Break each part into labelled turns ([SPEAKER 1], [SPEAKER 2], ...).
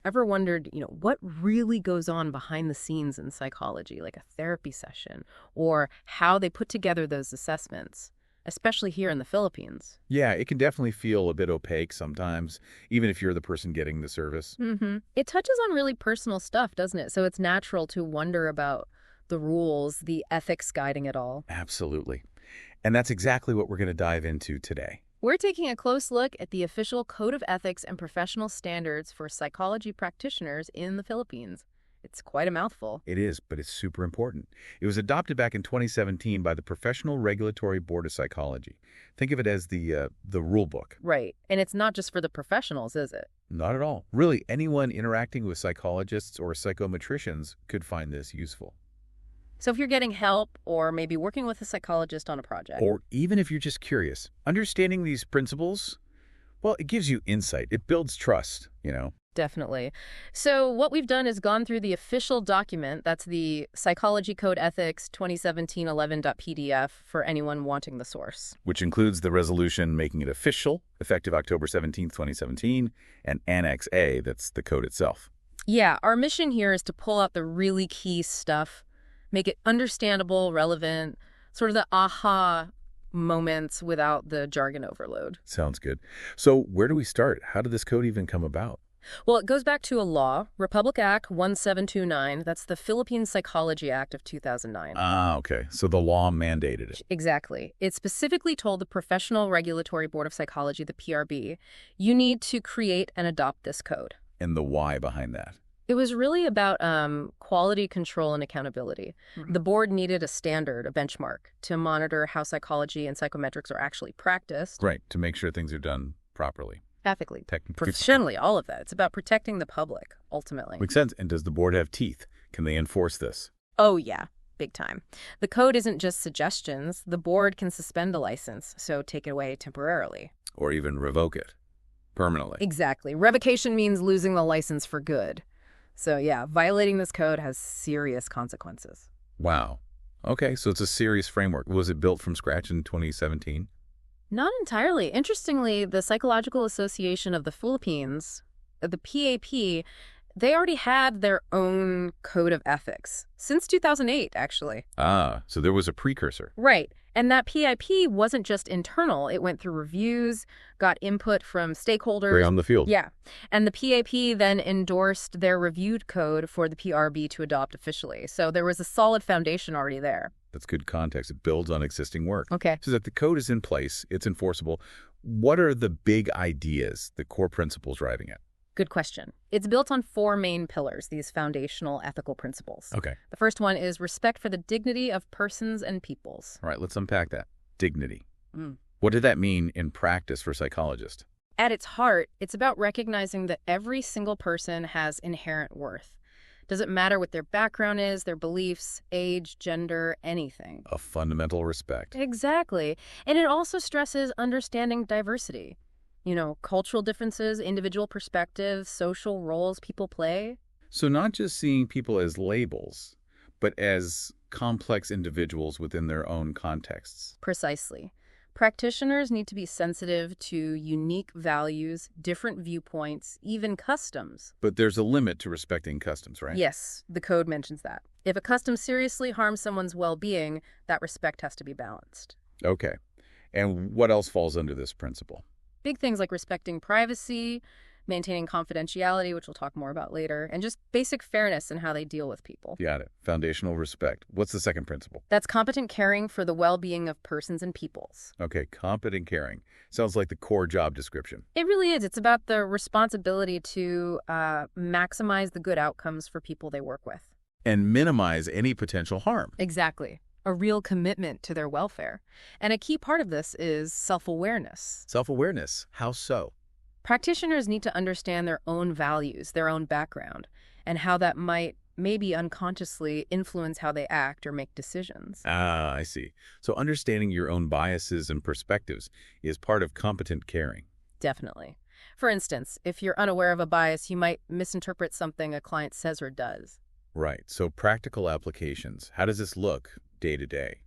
[SPEAKER 1] Ever wondered, what really goes on behind the scenes in psychology, like a therapy session, or how they put together those assessments, especially here in the Philippines?
[SPEAKER 2] Yeah, it can definitely feel a bit opaque sometimes, even if you're the person getting the service.
[SPEAKER 1] It touches on really personal stuff, doesn't it? So it's natural to wonder about the rules, the ethics guiding it all.
[SPEAKER 2] Absolutely. And that's exactly what we're going to dive into today.
[SPEAKER 1] We're taking a close look at the official Code of Ethics and Professional Standards for Psychology Practitioners in the Philippines. It's quite a mouthful.
[SPEAKER 2] It is, but it's super important. It was adopted back in 2017 by the Professional Regulatory Board of Psychology. Think of it as the rule book.
[SPEAKER 1] Right. And it's not just for the professionals, is it?
[SPEAKER 2] Not at all. Really, anyone interacting with psychologists or psychometricians could find this useful.
[SPEAKER 1] So if you're getting help or maybe working with a psychologist on a project.
[SPEAKER 2] Or even if you're just curious, understanding these principles, well, it gives you insight. It builds trust.
[SPEAKER 1] Definitely. So what we've done is gone through the official document. That's the Psychology Code Ethics 2017-11.pdf for anyone wanting the source.
[SPEAKER 2] Which includes the resolution making it official, effective October 17th, 2017, and Annex A, that's the code itself.
[SPEAKER 1] Yeah, our mission here is to pull out the really key stuff, make it understandable, relevant, sort of the aha moments without the jargon overload.
[SPEAKER 2] Sounds good. So where do we start? How did this code even come about?
[SPEAKER 1] Well, it goes back to a law, Republic Act 1729. That's the Philippine Psychology Act of 2009.
[SPEAKER 2] Ah, okay. So the law mandated it.
[SPEAKER 1] Exactly. It specifically told the Professional Regulatory Board of Psychology, the PRB, you need to create and adopt this code.
[SPEAKER 2] And the why behind that?
[SPEAKER 1] It was really about quality control and accountability. The board needed a standard, a benchmark, to monitor how psychology and psychometrics are actually practiced.
[SPEAKER 2] Right, to make sure things are done properly.
[SPEAKER 1] Ethically,
[SPEAKER 2] Technically.
[SPEAKER 1] professionally, all of that. It's about protecting the public, ultimately.
[SPEAKER 2] Makes sense. And does the board have teeth? Can they enforce this?
[SPEAKER 1] Oh, yeah, big time. The code isn't just suggestions. The board can suspend a license, so take it away temporarily.
[SPEAKER 2] Or even revoke it permanently?
[SPEAKER 1] Exactly. Revocation means losing the license for good. So, yeah, violating this code has serious consequences.
[SPEAKER 2] Wow. Okay, so it's a serious framework. Was it built from scratch in 2017?
[SPEAKER 1] Not entirely. Interestingly, the Psychological Association of the Philippines, the PAP, they already had their own code of ethics since 2008, actually.
[SPEAKER 2] Ah, so there was a precursor.
[SPEAKER 1] Right. And that PIP wasn't just internal. It went through reviews, got input from stakeholders.
[SPEAKER 2] Gray on the field.
[SPEAKER 1] Yeah. And the PAP then endorsed their reviewed code for the PRB to adopt officially. So there was a solid foundation already there.
[SPEAKER 2] That's good context. It builds on existing work.
[SPEAKER 1] Okay.
[SPEAKER 2] So that the code is in place, it's enforceable. What are the big ideas, the core principles driving it?
[SPEAKER 1] Good question. It's built on four main pillars, these foundational ethical principles.
[SPEAKER 2] Okay.
[SPEAKER 1] The first one is respect for the dignity of persons and peoples.
[SPEAKER 2] All right, let's unpack that. Dignity.
[SPEAKER 1] Mm.
[SPEAKER 2] What did that mean in practice for psychologists?
[SPEAKER 1] At its heart, it's about recognizing that every single person has inherent worth. Doesn't matter what their background is, their beliefs, age, gender, anything.
[SPEAKER 2] A fundamental respect.
[SPEAKER 1] Exactly. And it also stresses understanding diversity. Cultural differences, individual perspectives, social roles people play.
[SPEAKER 2] So not just seeing people as labels, but as complex individuals within their own contexts.
[SPEAKER 1] Precisely. Practitioners need to be sensitive to unique values, different viewpoints, even customs.
[SPEAKER 2] But there's a limit to respecting customs, right?
[SPEAKER 1] Yes, the code mentions that. If a custom seriously harms someone's well-being, that respect has to be balanced.
[SPEAKER 2] Okay. And what else falls under this principle?
[SPEAKER 1] Big things like respecting privacy, maintaining confidentiality, which we'll talk more about later, and just basic fairness in how they deal with people.
[SPEAKER 2] Got it. Foundational respect. What's the second principle?
[SPEAKER 1] That's competent caring for the well-being of persons and peoples.
[SPEAKER 2] Okay, competent caring. Sounds like the core job description.
[SPEAKER 1] It really is. It's about the responsibility to maximize the good outcomes for people they work with.
[SPEAKER 2] And minimize any potential harm.
[SPEAKER 1] Exactly. A real commitment to their welfare. And a key part of this is self-awareness.
[SPEAKER 2] Self-awareness. How so?
[SPEAKER 1] Practitioners need to understand their own values, their own background, and how that might maybe unconsciously influence how they act or make decisions.
[SPEAKER 2] Ah, I see. So understanding your own biases and perspectives is part of competent caring.
[SPEAKER 1] Definitely. For instance, if you're unaware of a bias, you might misinterpret something a client says or does.
[SPEAKER 2] Right. So practical applications. How does this look day to day?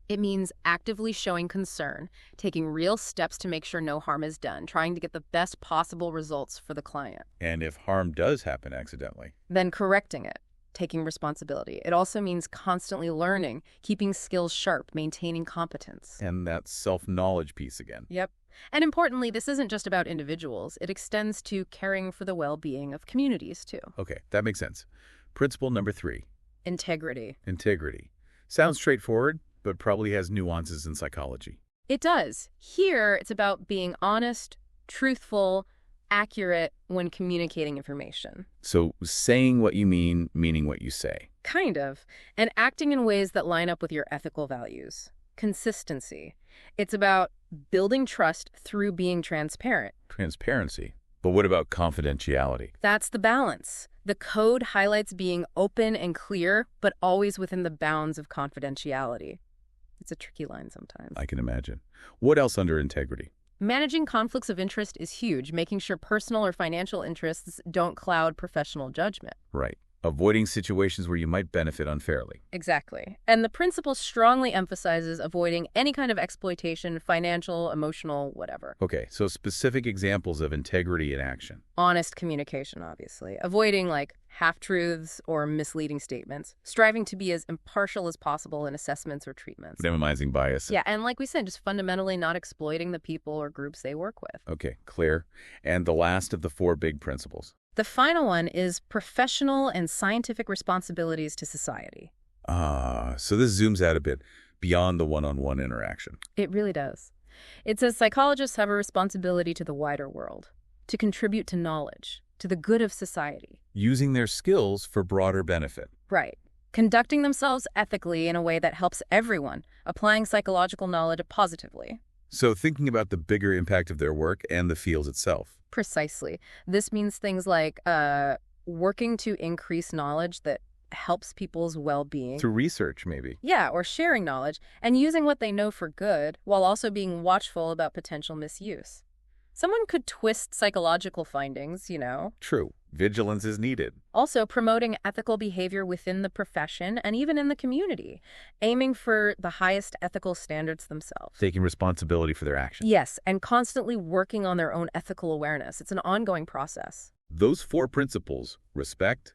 [SPEAKER 1] It means actively showing concern, taking real steps to make sure no harm is done, trying to get the best possible results for the client.
[SPEAKER 2] And if harm does happen accidentally.
[SPEAKER 1] Then correcting it, taking responsibility. It also means constantly learning, keeping skills sharp, maintaining competence.
[SPEAKER 2] And that self-knowledge piece again.
[SPEAKER 1] Yep. And importantly, this isn't just about individuals. It extends to caring for the well-being of communities, too.
[SPEAKER 2] Okay, that makes sense. Principle number 3.
[SPEAKER 1] Integrity.
[SPEAKER 2] Integrity. Sounds straightforward, but probably has nuances in psychology.
[SPEAKER 1] It does. Here, it's about being honest, truthful, accurate when communicating information.
[SPEAKER 2] So saying what you mean, meaning what you say.
[SPEAKER 1] Kind of. And acting in ways that line up with your ethical values. Consistency. It's about building trust through being transparent.
[SPEAKER 2] Transparency. But what about confidentiality?
[SPEAKER 1] That's the balance. The code highlights being open and clear, but always within the bounds of confidentiality. It's a tricky line sometimes.
[SPEAKER 2] I can imagine. What else under integrity?
[SPEAKER 1] Managing conflicts of interest is huge, making sure personal or financial interests don't cloud professional judgment.
[SPEAKER 2] Right. Avoiding situations where you might benefit unfairly.
[SPEAKER 1] Exactly. And the principle strongly emphasizes avoiding any kind of exploitation, financial, emotional, whatever.
[SPEAKER 2] Okay, so specific examples of integrity in action.
[SPEAKER 1] Honest communication, obviously. Avoiding, half-truths or misleading statements. Striving to be as impartial as possible in assessments or treatments.
[SPEAKER 2] Minimizing bias.
[SPEAKER 1] Yeah, and like we said, just fundamentally not exploiting the people or groups they work with.
[SPEAKER 2] Okay, clear. And the last of the 4 big principles.
[SPEAKER 1] The final one is professional and scientific responsibilities to society.
[SPEAKER 2] So this zooms out a bit beyond the one-on-one interaction.
[SPEAKER 1] It really does. It says psychologists have a responsibility to the wider world, to contribute to knowledge, to the good of society.
[SPEAKER 2] Using their skills for broader benefit.
[SPEAKER 1] Right. Conducting themselves ethically in a way that helps everyone, applying psychological knowledge positively.
[SPEAKER 2] So thinking about the bigger impact of their work and the field itself.
[SPEAKER 1] Precisely. This means things like working to increase knowledge that helps people's well-being.
[SPEAKER 2] Through research, maybe.
[SPEAKER 1] Yeah, or sharing knowledge and using what they know for good while also being watchful about potential misuse. Someone could twist psychological findings,
[SPEAKER 2] True. Vigilance is needed.
[SPEAKER 1] Also, promoting ethical behavior within the profession and even in the community, aiming for the highest ethical standards themselves.
[SPEAKER 2] Taking responsibility for their actions.
[SPEAKER 1] Yes, and constantly working on their own ethical awareness. It's an ongoing process.
[SPEAKER 2] Those 4 principles, respect,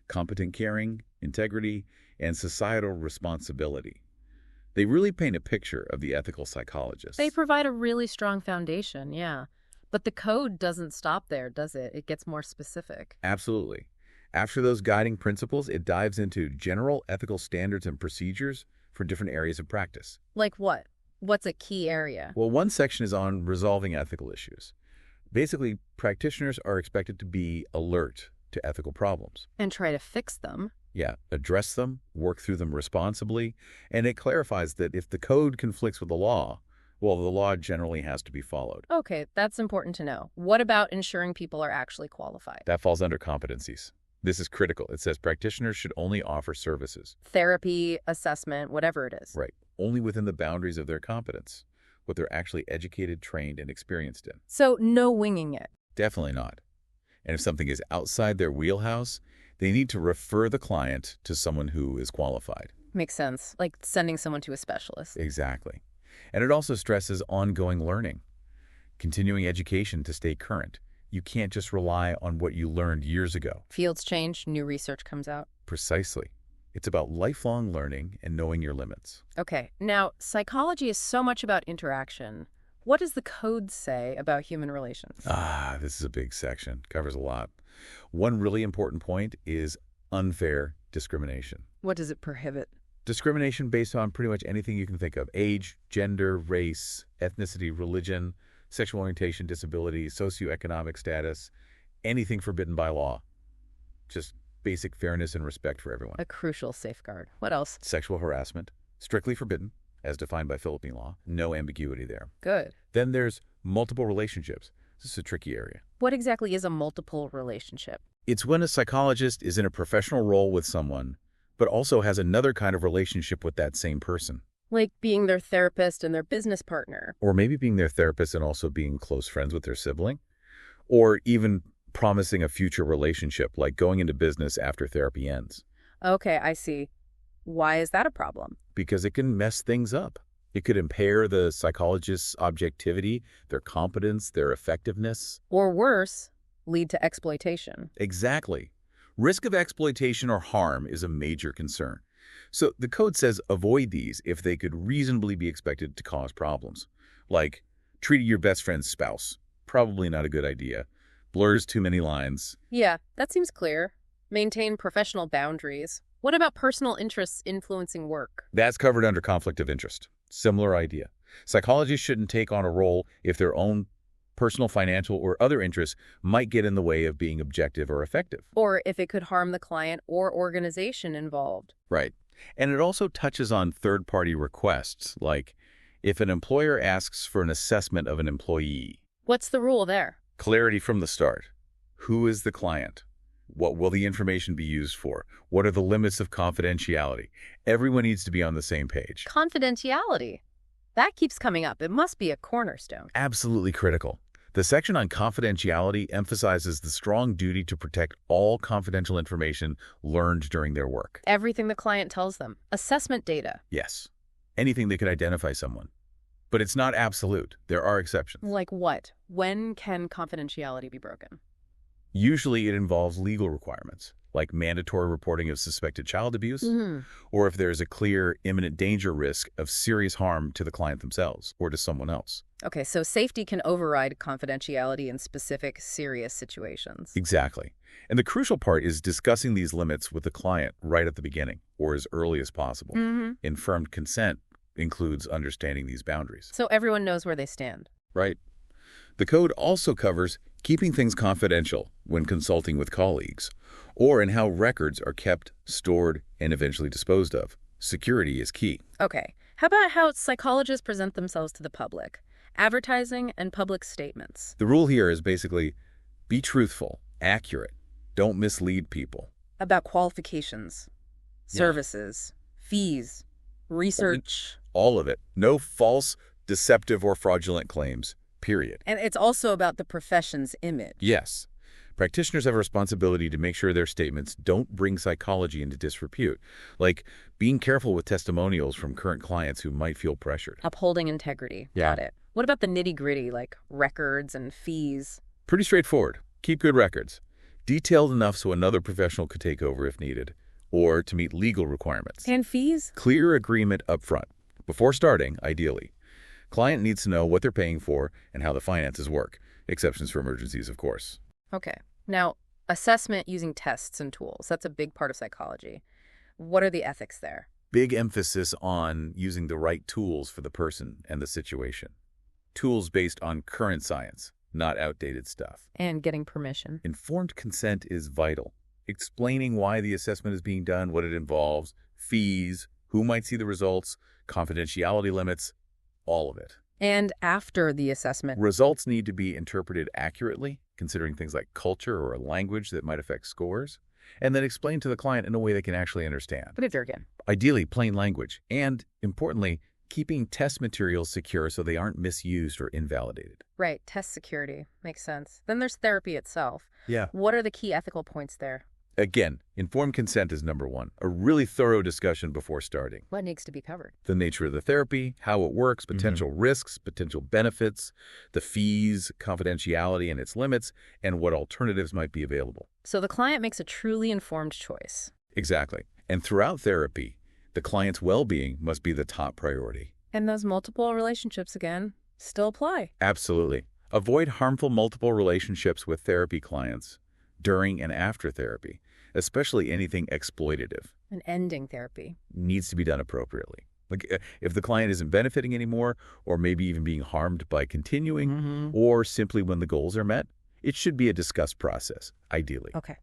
[SPEAKER 2] competent caring, integrity, and societal responsibility, they really paint a picture of the ethical psychologist.
[SPEAKER 1] They provide a really strong foundation, yeah. But the code doesn't stop there, does it? It gets more specific.
[SPEAKER 2] Absolutely. After those guiding principles, it dives into general ethical standards and procedures for different areas of practice.
[SPEAKER 1] Like what? What's a key area?
[SPEAKER 2] Well, one section is on resolving ethical issues. Basically, practitioners are expected to be alert to ethical problems.
[SPEAKER 1] And try to fix them.
[SPEAKER 2] Yeah, address them, work through them responsibly, and it clarifies that if the code conflicts with the law, well, the law generally has to be followed.
[SPEAKER 1] Okay, that's important to know. What about ensuring people are actually qualified?
[SPEAKER 2] That falls under competencies. This is critical. It says practitioners should only offer services.
[SPEAKER 1] Therapy, assessment, whatever it is.
[SPEAKER 2] Right. Only within the boundaries of their competence, what they're actually educated, trained, and experienced in.
[SPEAKER 1] So no winging it.
[SPEAKER 2] Definitely not. And if something is outside their wheelhouse, they need to refer the client to someone who is qualified.
[SPEAKER 1] Makes sense. Like sending someone to a specialist.
[SPEAKER 2] Exactly. And it also stresses ongoing learning, continuing education to stay current. You can't just rely on what you learned years ago.
[SPEAKER 1] Fields change, new research comes out.
[SPEAKER 2] Precisely. It's about lifelong learning and knowing your limits.
[SPEAKER 1] Okay, now psychology is so much about interaction. What does the code say about human relations?
[SPEAKER 2] This is a big section. Covers a lot. One really important point is unfair discrimination.
[SPEAKER 1] What does it prohibit?
[SPEAKER 2] Discrimination based on pretty much anything you can think of. Age, gender, race, ethnicity, religion, sexual orientation, disability, socioeconomic status, anything forbidden by law. Just basic fairness and respect for everyone.
[SPEAKER 1] A crucial safeguard. What else?
[SPEAKER 2] Sexual harassment, strictly forbidden, as defined by Philippine law. No ambiguity there.
[SPEAKER 1] Good.
[SPEAKER 2] Then there's multiple relationships. This is a tricky area.
[SPEAKER 1] What exactly is a multiple relationship?
[SPEAKER 2] It's when a psychologist is in a professional role with someone, but also has another kind of relationship with that same person.
[SPEAKER 1] Like being their therapist and their business partner.
[SPEAKER 2] Or maybe being their therapist and also being close friends with their sibling. Or even promising a future relationship, like going into business after therapy ends.
[SPEAKER 1] Okay, I see. Why is that a problem?
[SPEAKER 2] Because it can mess things up. It could impair the psychologist's objectivity, their competence, their effectiveness.
[SPEAKER 1] Or worse, lead to exploitation.
[SPEAKER 2] Exactly. Risk of exploitation or harm is a major concern. So the code says avoid these if they could reasonably be expected to cause problems. Like treating your best friend's spouse. Probably not a good idea. Blurs too many lines.
[SPEAKER 1] Yeah, that seems clear. Maintain professional boundaries. What about personal interests influencing work?
[SPEAKER 2] That's covered under conflict of interest. Similar idea. Psychologists shouldn't take on a role if their own personal, financial, or other interests might get in the way of being objective or effective.
[SPEAKER 1] Or if it could harm the client or organization involved.
[SPEAKER 2] Right. And it also touches on third-party requests, like if an employer asks for an assessment of an employee.
[SPEAKER 1] What's the rule there?
[SPEAKER 2] Clarity from the start. Who is the client? What will the information be used for? What are the limits of confidentiality? Everyone needs to be on the same page.
[SPEAKER 1] Confidentiality. That keeps coming up. It must be a cornerstone.
[SPEAKER 2] Absolutely critical. The section on confidentiality emphasizes the strong duty to protect all confidential information learned during their work.
[SPEAKER 1] Everything the client tells them. Assessment data.
[SPEAKER 2] Yes. Anything that could identify someone. But it's not absolute. There are exceptions.
[SPEAKER 1] Like what? When can confidentiality be broken?
[SPEAKER 2] Usually it involves legal requirements, like mandatory reporting of suspected child abuse, or if there's a clear imminent danger risk of serious harm to the client themselves or to someone else.
[SPEAKER 1] Okay, so safety can override confidentiality in specific serious situations.
[SPEAKER 2] Exactly. And the crucial part is discussing these limits with the client right at the beginning or as early as possible. Informed consent includes understanding these boundaries.
[SPEAKER 1] So everyone knows where they stand.
[SPEAKER 2] Right. The code also covers keeping things confidential when consulting with colleagues, or in how records are kept, stored, and eventually disposed of. Security is key.
[SPEAKER 1] Okay, how about how psychologists present themselves to the public? Advertising and public statements.
[SPEAKER 2] The rule here is basically be truthful, accurate, don't mislead people.
[SPEAKER 1] About qualifications, services, fees, research.
[SPEAKER 2] All of it. No false, deceptive, or fraudulent claims. Period.
[SPEAKER 1] And it's also about the profession's image.
[SPEAKER 2] Yes. Practitioners have a responsibility to make sure their statements don't bring psychology into disrepute, like being careful with testimonials from current clients who might feel pressured.
[SPEAKER 1] Upholding integrity.
[SPEAKER 2] Yeah.
[SPEAKER 1] Got it. What about the nitty-gritty, like records and fees?
[SPEAKER 2] Pretty straightforward. Keep good records. Detailed enough so another professional could take over if needed, or to meet legal requirements.
[SPEAKER 1] And fees?
[SPEAKER 2] Clear agreement up front. Before starting, ideally. Client needs to know what they're paying for and how the finances work. Exceptions for emergencies, of course.
[SPEAKER 1] Okay. Now, assessment using tests and tools. That's a big part of psychology. What are the ethics there?
[SPEAKER 2] Big emphasis on using the right tools for the person and the situation. Tools based on current science, not outdated stuff.
[SPEAKER 1] And getting permission.
[SPEAKER 2] Informed consent is vital. Explaining why the assessment is being done, what it involves, fees, who might see the results, confidentiality limits, all of it.
[SPEAKER 1] And after the assessment.
[SPEAKER 2] Results need to be interpreted accurately, considering things like culture or language that might affect scores, and then explained to the client in a way they can actually understand.
[SPEAKER 1] Put it there again.
[SPEAKER 2] Ideally, plain language. And, importantly, keeping test materials secure so they aren't misused or invalidated.
[SPEAKER 1] Right. Test security. Makes sense. Then there's therapy itself.
[SPEAKER 2] Yeah.
[SPEAKER 1] What are the key ethical points there?
[SPEAKER 2] Again, informed consent is number one. A really thorough discussion before starting.
[SPEAKER 1] What needs to be covered?
[SPEAKER 2] The nature of the therapy, how it works, potential risks, potential benefits, the fees, confidentiality and its limits, and what alternatives might be available.
[SPEAKER 1] So the client makes a truly informed choice.
[SPEAKER 2] Exactly. And throughout therapy, the client's well-being must be the top priority.
[SPEAKER 1] And those multiple relationships, again, still apply.
[SPEAKER 2] Absolutely. Avoid harmful multiple relationships with therapy clients during and after therapy, especially anything exploitative.
[SPEAKER 1] And ending therapy.
[SPEAKER 2] Needs to be done appropriately. Like if the client isn't benefiting anymore, or maybe even being harmed by continuing, or simply when the goals are met, it should be a discussed process, ideally.
[SPEAKER 1] Okay.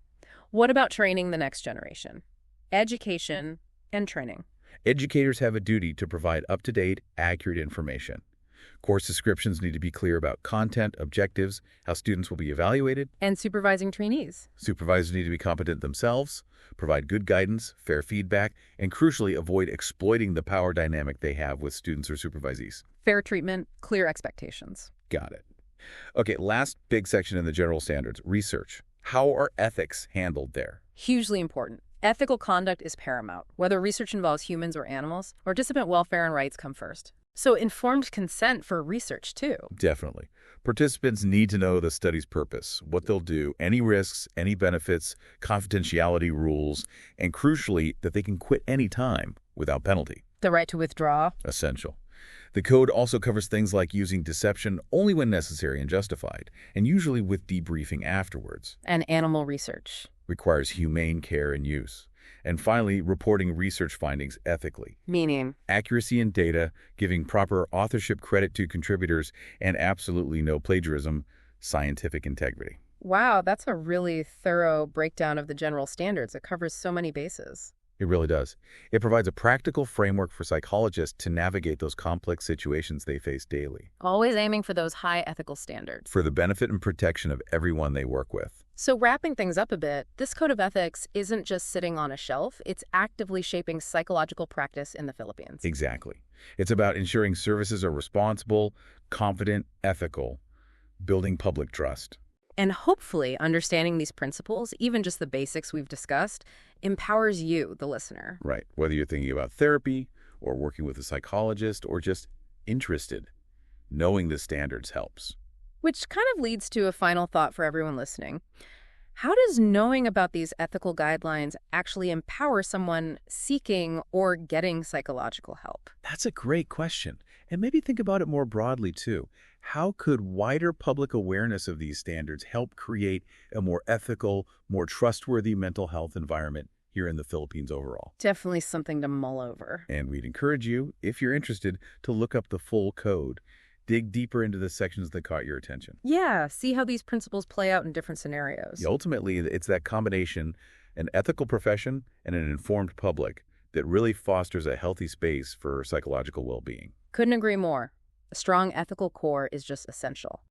[SPEAKER 1] What about training the next generation? Education and training.
[SPEAKER 2] Educators have a duty to provide up-to-date, accurate information. Course descriptions need to be clear about content, objectives, how students will be evaluated.
[SPEAKER 1] And supervising trainees.
[SPEAKER 2] Supervisors need to be competent themselves, provide good guidance, fair feedback, and crucially avoid exploiting the power dynamic they have with students or supervisees.
[SPEAKER 1] Fair treatment, clear expectations.
[SPEAKER 2] Got it. Okay, last big section in the general standards, research. How are ethics handled there?
[SPEAKER 1] Hugely important. Ethical conduct is paramount, whether research involves humans or animals. Participant welfare and rights come first. So informed consent for research, too.
[SPEAKER 2] Definitely. Participants need to know the study's purpose, what they'll do, any risks, any benefits, confidentiality rules, and crucially, that they can quit any time without penalty.
[SPEAKER 1] The right to withdraw.
[SPEAKER 2] Essential. The code also covers things like using deception only when necessary and justified, and usually with debriefing afterwards.
[SPEAKER 1] And animal research.
[SPEAKER 2] Requires humane care and use. And finally, reporting research findings ethically.
[SPEAKER 1] Meaning?
[SPEAKER 2] Accuracy in data, giving proper authorship credit to contributors, and absolutely no plagiarism, scientific integrity.
[SPEAKER 1] Wow, that's a really thorough breakdown of the general standards. It covers so many bases.
[SPEAKER 2] It really does. It provides a practical framework for psychologists to navigate those complex situations they face daily.
[SPEAKER 1] Always aiming for those high ethical standards.
[SPEAKER 2] For the benefit and protection of everyone they work with.
[SPEAKER 1] So wrapping things up a bit, this code of ethics isn't just sitting on a shelf, it's actively shaping psychological practice in the Philippines.
[SPEAKER 2] Exactly. It's about ensuring services are responsible, confident, ethical, building public trust.
[SPEAKER 1] And hopefully understanding these principles, even just the basics we've discussed, empowers you, the listener.
[SPEAKER 2] Right. Whether you're thinking about therapy or working with a psychologist or just interested, knowing the standards helps.
[SPEAKER 1] Which kind of leads to a final thought for everyone listening. How does knowing about these ethical guidelines actually empower someone seeking or getting psychological help?
[SPEAKER 2] That's a great question. And maybe think about it more broadly, too. How could wider public awareness of these standards help create a more ethical, more trustworthy mental health environment here in the Philippines overall?
[SPEAKER 1] Definitely something to mull over.
[SPEAKER 2] And we'd encourage you, if you're interested, to look up the full code. Dig deeper into the sections that caught your attention.
[SPEAKER 1] Yeah, see how these principles play out in different scenarios.
[SPEAKER 2] Ultimately, it's that combination, an ethical profession and an informed public, that really fosters a healthy space for psychological well-being.
[SPEAKER 1] Couldn't agree more. A strong ethical core is just essential.